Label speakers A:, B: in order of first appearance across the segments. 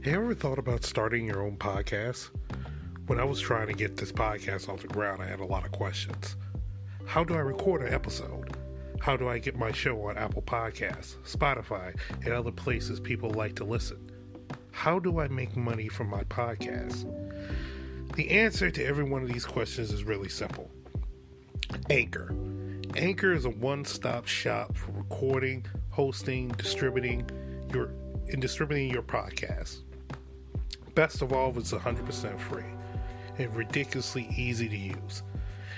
A: You ever thought about starting your own podcast? When I was trying to get this podcast off the ground, I had a lot of questions. How do I record an episode? How do I get my show on Apple Podcasts, Spotify, and other places people like to listen? How do I make money from my podcast? The answer to every one of these questions is really simple. Anchor. Anchor is a one-stop shop for recording, hosting, distributing your podcast. Best of all, it's 100% free and ridiculously easy to use.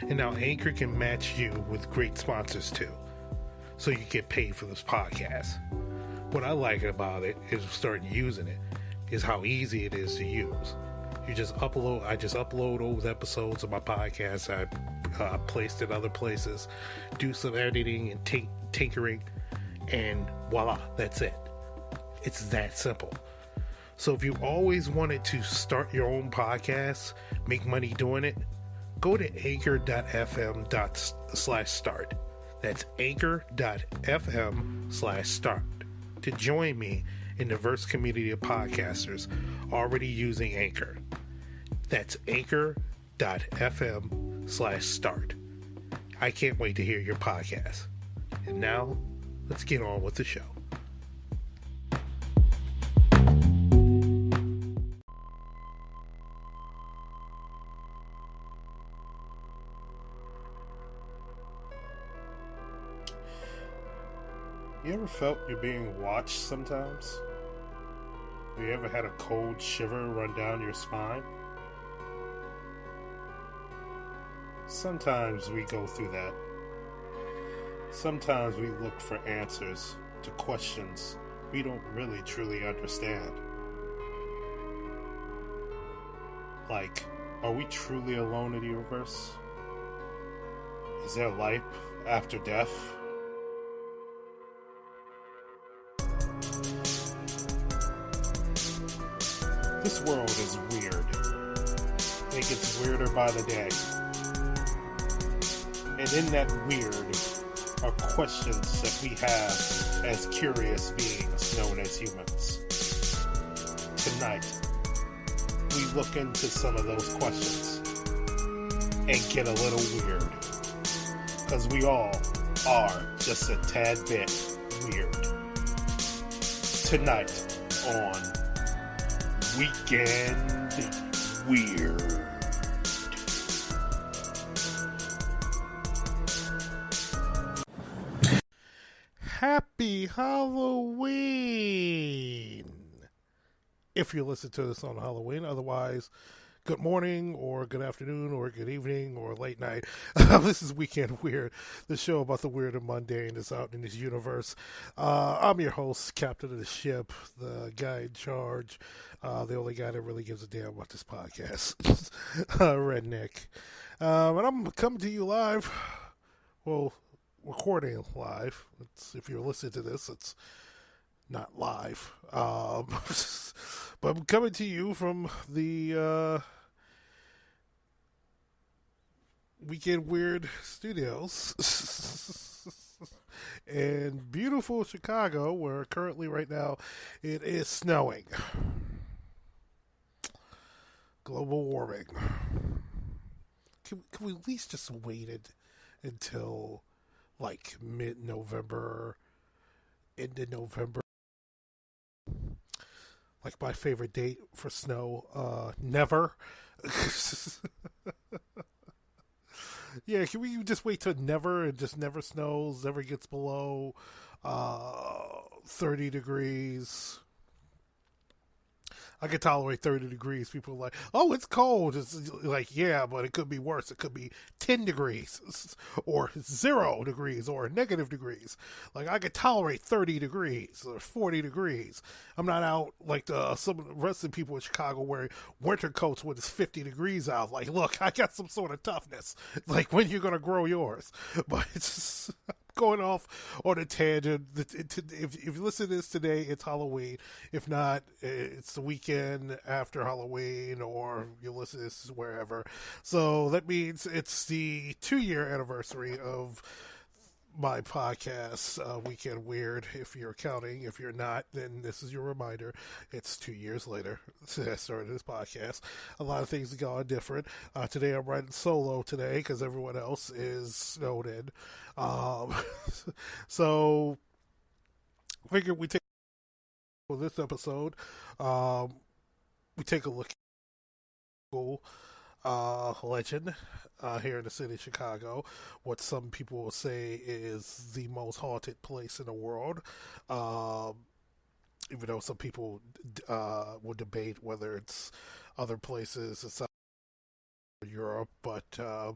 A: And now Anchor can match you with great sponsors too, so you get paid for this podcast. What I like about it is starting using it is how easy it is to use. I just upload those episodes of my podcast. I placed it other places, do some editing and tinkering, and voila, that's it. It's that simple. So if you always wanted to start your own podcast, make money doing it, go to anchor.fm/start. That's anchor.fm/start to join me in the diverse community of podcasters already using Anchor. That's anchor.fm/start. I can't wait to hear your podcast. And now, let's get on with the show. You ever felt you're being watched sometimes? Have you ever had a cold shiver run down your spine? Sometimes we go through that. Sometimes we look for answers to questions we don't really truly understand. Like, are we truly alone in the universe? Is there life after death? This world is weird. It gets weirder by the day. And in that weird are questions that we have as curious beings known as humans. Tonight, we look into some of those questions and get a little weird. Because we all are just a tad bit weird. Tonight on Weekend Weird. Happy Halloween! If you listen to this on Halloween, otherwise, good morning, or good afternoon, or good evening, or late night. This is Weekend Weird, the show about the weird and mundane that's out in this universe. I'm your host, captain of the ship, the guy in charge, the only guy that really gives a damn about this podcast, RedNick. And I'm coming to you live, well, recording live. If you're listening to this, it's not live. But I'm coming to you from the Weekend Weird Studios in beautiful Chicago, where currently right now it is snowing. Global warming. Can we at least just wait until like mid-November, end of November? Like my favorite date for snow, never. Yeah, can we just wait till never and just never snows, never gets below 30 degrees? I can tolerate 30 degrees. People are like, oh, it's cold. It's like, yeah, but it could be worse. It could be 10 degrees or 0 degrees or negative degrees. Like, I could tolerate 30 degrees or 40 degrees. I'm not out like some of the rest of the people in Chicago wearing winter coats when it's 50 degrees out. Like, look, I got some sort of toughness. Like, when you going to grow yours? But it's just going off on a tangent. If you listen to this today, it's Halloween. If not, it's the weekend after Halloween, or you listen to this wherever. So that means it's the 2-year anniversary of my podcast, Weekend Weird. If you're counting, if you're not, then this is your reminder. It's 2 years later since I started this podcast. A lot of things have gone different. Today I'm writing solo today because everyone else is snowed in. Um, so, figured we take for this episode. Um, we take a look at legend here in the city of Chicago, what some people will say is the most haunted place in the world. Um, Even though some people will debate whether it's other places in South Europe, but a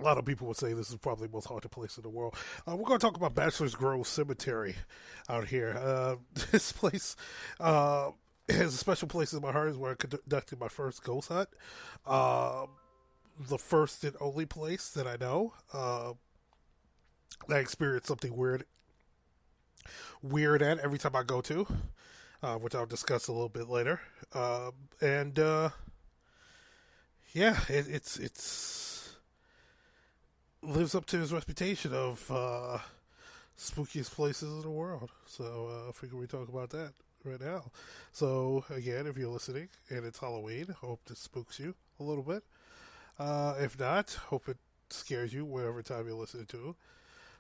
A: lot of people would say this is probably the most haunted place in the world. We're going to talk about Bachelor's Grove Cemetery out here. This place has a special place in my heart. Is where I conducted my first ghost hunt. The first and only place that I know I experience something weird at every time I go to, which I'll discuss a little bit later. And yeah, it's lives up to his reputation of spookiest places in the world. So I figure we talk about that right now. So again, if you're listening and it's Halloween, hope this spooks you a little bit. If not, hope it scares you whatever time you're listening to.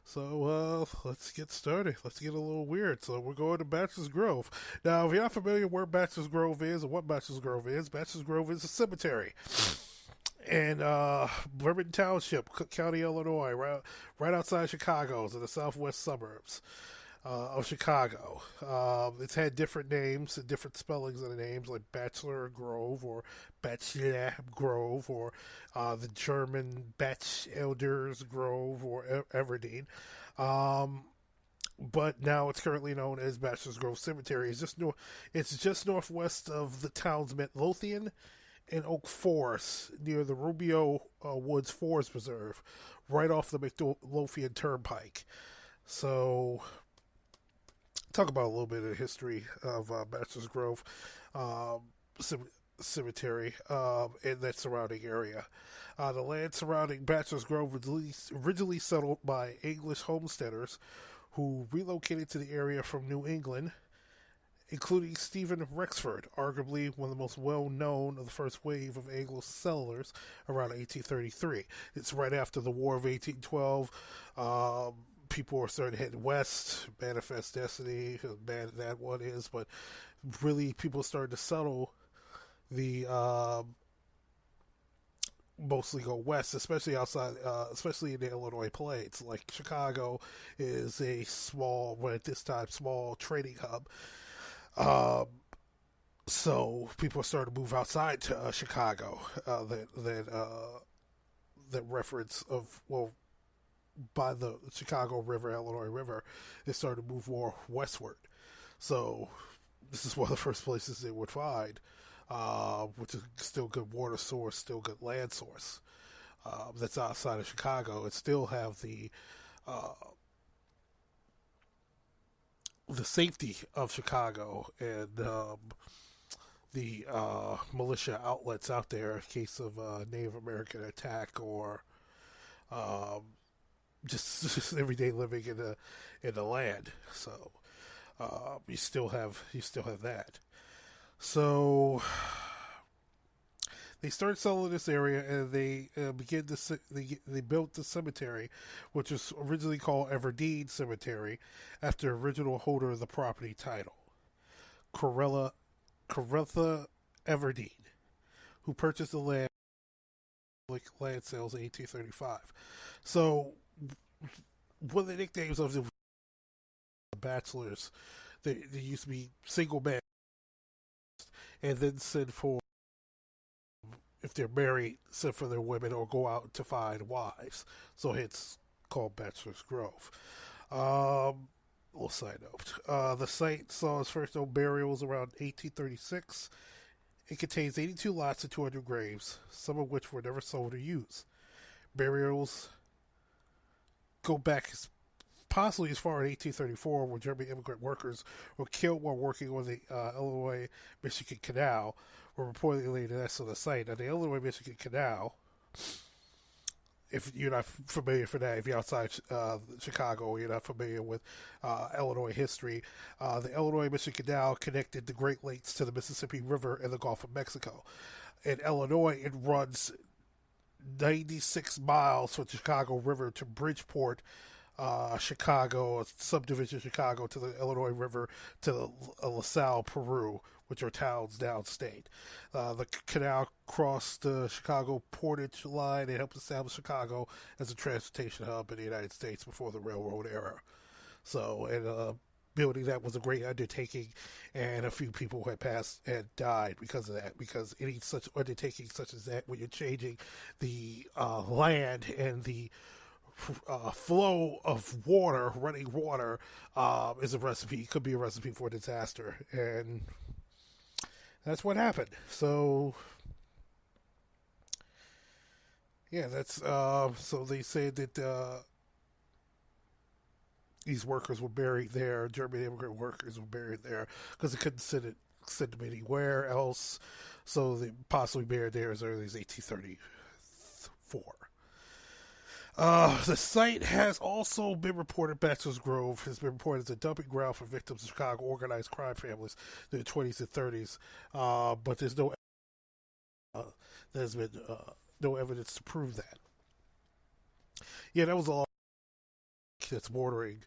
A: So let's get started. Let's get a little weird. So we're going to Bachelor's Grove. Now, if you're not familiar where Bachelor's Grove is or what Bachelor's Grove is a cemetery in Bourbon Township, Cook County, Illinois, right outside Chicago, in the southwest suburbs of Chicago. It's had different names and different spellings of the names, like Bachelor Grove or Bachelor Grove, or the German Elders Grove or Everdeen. But now it's currently known as Bachelor's Grove Cemetery. It's just northwest of the towns Midlothian and Oak Forest, near the Rubio Woods Forest Preserve, right off the Midlothian Turnpike. So, talk about a little bit of the history of Bachelor's Grove Cemetery and that surrounding area. The land surrounding Bachelor's Grove was originally settled by English homesteaders who relocated to the area from New England, including Stephen Rexford, arguably one of the most well-known of the first wave of Anglo settlers around 1833. It's right after the War of 1812. People are starting to head west, manifest destiny, as bad that one is, but really people started to settle the mostly go west, especially outside, especially in the Illinois Plains. Like Chicago is a small, well, at this time, small trading hub. So people are starting to move outside to Chicago. That reference of, well, by the Chicago River, Illinois River, it started to move more westward. So this is one of the first places they would find, which is still good water source, still good land source. That's outside of Chicago. It still have the safety of Chicago and the militia outlets out there in case of Native American attack or just everyday living in the land. So you still have that. So they started selling this area, and they they built the cemetery, which was originally called Everdeen Cemetery, after the original holder of the property title, Coretha Everdeen, who purchased the land land sales in 1835. So one of the nicknames of the bachelors, they used to be single men, and then send for, if they're married, send for their women or go out to find wives. So it's called Bachelor's Grove. Little side note. The site saw its first known burials around 1836. It contains 82 lots and 200 graves, some of which were never sold or used. Burials go back possibly as far as 1834, where German immigrant workers were killed while working on the Illinois-Michigan Canal, were reportedly laid next to the site. Now, the Illinois-Michigan Canal if you're not familiar for that, if you're outside Chicago, you're not familiar with Illinois history. The Illinois-Michigan Canal connected the Great Lakes to the Mississippi River and the Gulf of Mexico. In Illinois, it runs 96 miles from the Chicago River to Bridgeport, Chicago, a subdivision of Chicago, to the Illinois River to LaSalle, Peru, which are towns downstate. The canal crossed the Chicago Portage line and helped establish Chicago as a transportation hub in the United States before the railroad era. So, and building that was a great undertaking, and a few people had died because of that. Because any such undertaking such as that, when you're changing the land and the flow of water, running water, is a recipe. Could be a recipe for disaster, and that's what happened. So, yeah, that's so they say that these workers were buried there. German immigrant workers were buried there because they couldn't send them anywhere else. So they possibly buried there as early as 1834. The site has also been reported, Bachelor's Grove has been reported as a dumping ground for victims of Chicago organized crime families in the 20s and 30s. But there's been no evidence to prove that. Yeah, that was all that's bordering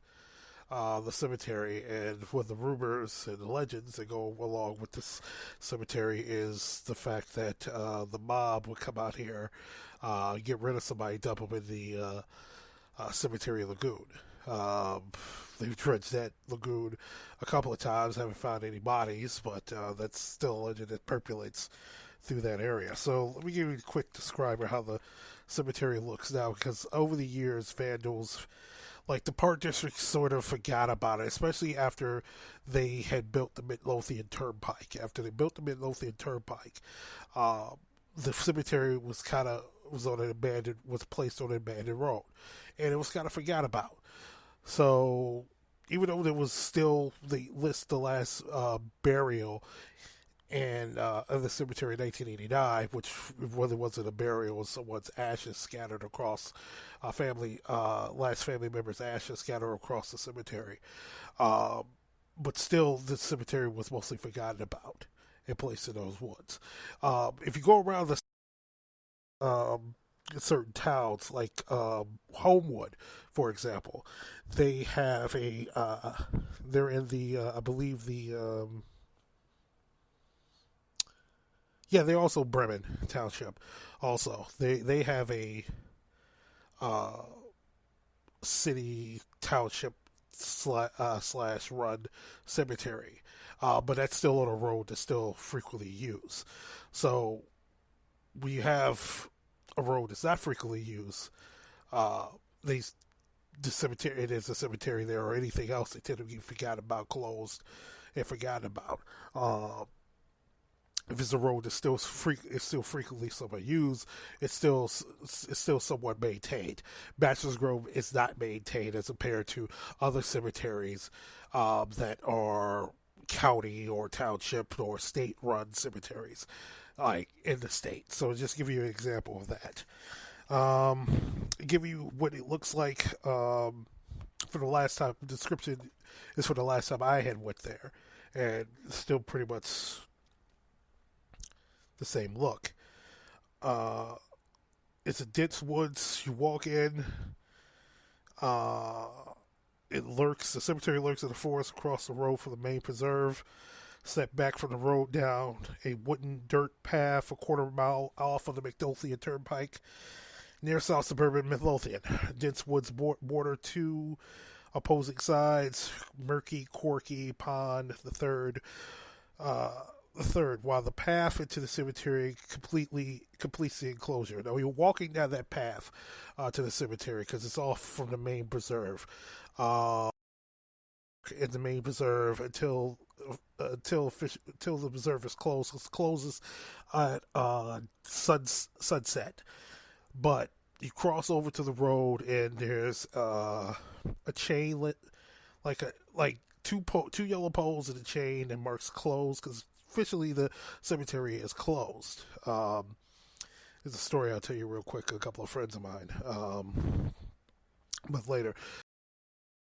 A: the cemetery, and with the rumors and the legends that go along with this cemetery is the fact that the mob would come out here, get rid of somebody, dump them in the cemetery lagoon. They've dredged that lagoon a couple of times, haven't found any bodies, but that's still a legend that percolates through that area. So let me give you a quick describe of how the cemetery looks now, because over the years, vandals, like the Park District, sort of forgot about it, especially after they had built the Midlothian Turnpike. After they built the Midlothian Turnpike, the cemetery was placed on an abandoned road, and it was kind of forgot about. So even though there was still, they list the last burial and of the cemetery in 1989, which really wasn't a burial, it was someone's ashes scattered across last family member's ashes scattered across the cemetery. But still, the cemetery was mostly forgotten about and placed in those woods. If you go around certain towns, like Homewood, for example, they have they're in the, I believe they're also Bremen Township. Also, they have a city township slash run cemetery, but that's still on a road that's still frequently used. So we have a road that's not frequently used. The cemetery, it is a cemetery there, or anything else they tend to be forgotten about, closed, and forgotten about. If it's a road that's still frequently somewhat used, it's still somewhat maintained. Bachelor's Grove is not maintained as compared to other cemeteries that are county or township or state-run cemeteries, like in the state. So just give you an example of that. Give you what it looks like for the last time. The description is for the last time I had went there, and it's still pretty much the same look. It's a dense woods. You walk in. The cemetery lurks in the forest across the road from the main preserve. Set back from the road down a wooden dirt path a quarter mile off of the Midlothian Turnpike near South Suburban Midlothian. Dense woods border two opposing sides, Murky, Corky, Pond, the third, while the path into the cemetery completes the enclosure. Now, you're walking down that path to the cemetery because it's off from the main preserve. In the main preserve until the preserve is closed. It closes at sunset. But you cross over to the road, and there's a chain lit, like two yellow poles and a chain that marks closed, because officially the cemetery is closed. It's a story I'll tell you real quick. A couple of friends of mine, but later.